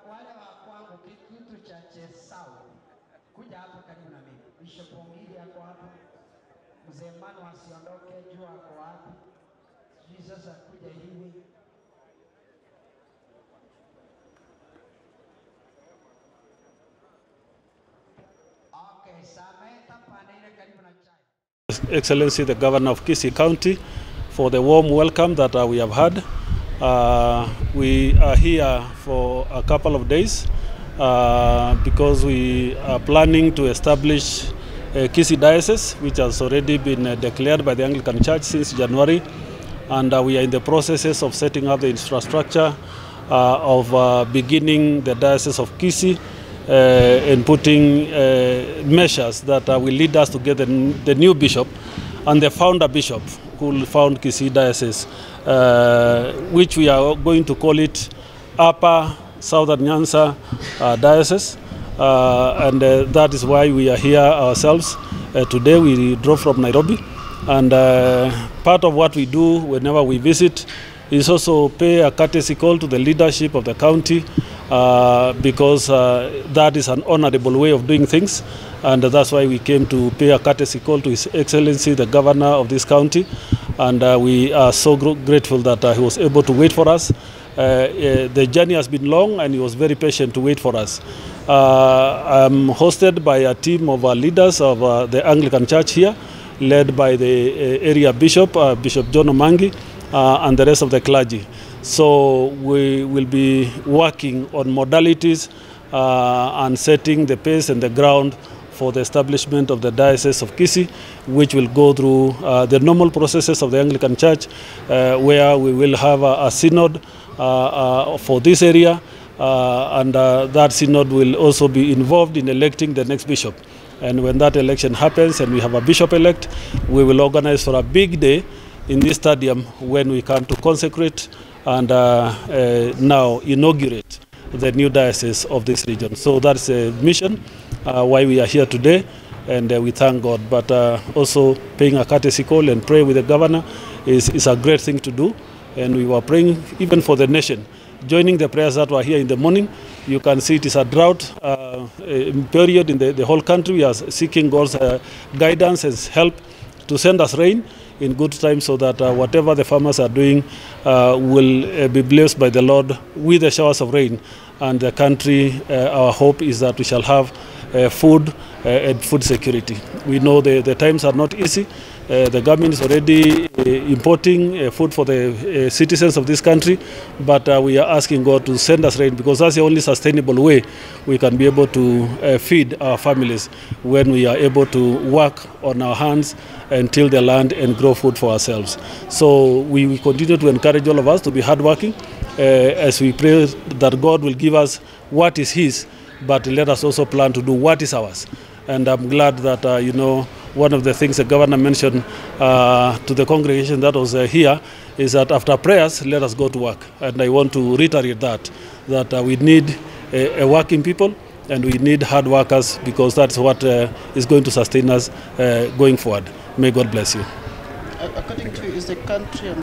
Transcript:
Wale wa kwangu kitu cha Chesau kuja hapo karibu na mimi. Bishop Ongili yako hapo. Mzee Manu asiondoke, jua ako hapo. Jesus akuja hivi. Okay, sameta panele karibu na chai. Excellency the Governor of Kisii County for the warm welcome that we have had. We are here for a couple of days because we are planning to establish Kisii Diocese, which has already been declared by the Anglican Church since January, and we are in the processes of setting up the infrastructure of beginning the Diocese of Kisii and putting measures that will lead us to get the new bishop and the founder bishop who will found Kisii Diocese, which we are going to call it Upper Southern Nyanza Diocese. And that is why we are here ourselves. Today we drove from Nairobi, and part of what we do whenever we visit is also pay a courtesy call to the leadership of the county, because that is an honorable way of doing things, and that's why we came to pay a courtesy call to His Excellency the Governor of this county, and we are so grateful that he was able to wait for us. The journey has been long, and he was very patient to wait for us. I'm hosted by a team of leaders of the Anglican Church here, led by the area bishop, Bishop John Omangi, and the rest of the clergy. So we will be working on modalities and setting the pace and the ground for the establishment of the Diocese of Kisii, which will go through the normal processes of the Anglican Church, where we will have a synod for this area, and that synod will also be involved in electing the next bishop. And when that election happens and we have a bishop-elect, we will organize for a big day in this stadium when we come to consecrate and now inaugurate the new diocese of this region. So that's a mission why we are here today, and we thank God. But also paying a courtesy call and pray with the governor is a great thing to do. And we were praying even for the nation. Joining the prayers that were here in the morning, you can see it is a drought period in the whole country. We are seeking God's guidance and help to send us rain in good time, so that whatever the farmers are doing will be blessed by the Lord with the showers of rain. And the country, our hope is that we shall have food and food security. We know the times are not easy. The government is already importing food for the citizens of this country, but we are asking God to send us rain, because that's the only sustainable way we can be able to feed our families, when we are able to work on our hands and till the land and grow food for ourselves. So we continue to encourage all of us to be hardworking as we pray that God will give us what is His, but let us also plan to do what is ours. And I'm glad that, you know, one of the things the governor mentioned to the congregation that was here is that after prayers, let us go to work. And I want to reiterate that we need a working people, and we need hard workers, because that's what is going to sustain us going forward. May God bless you. According to you, is the country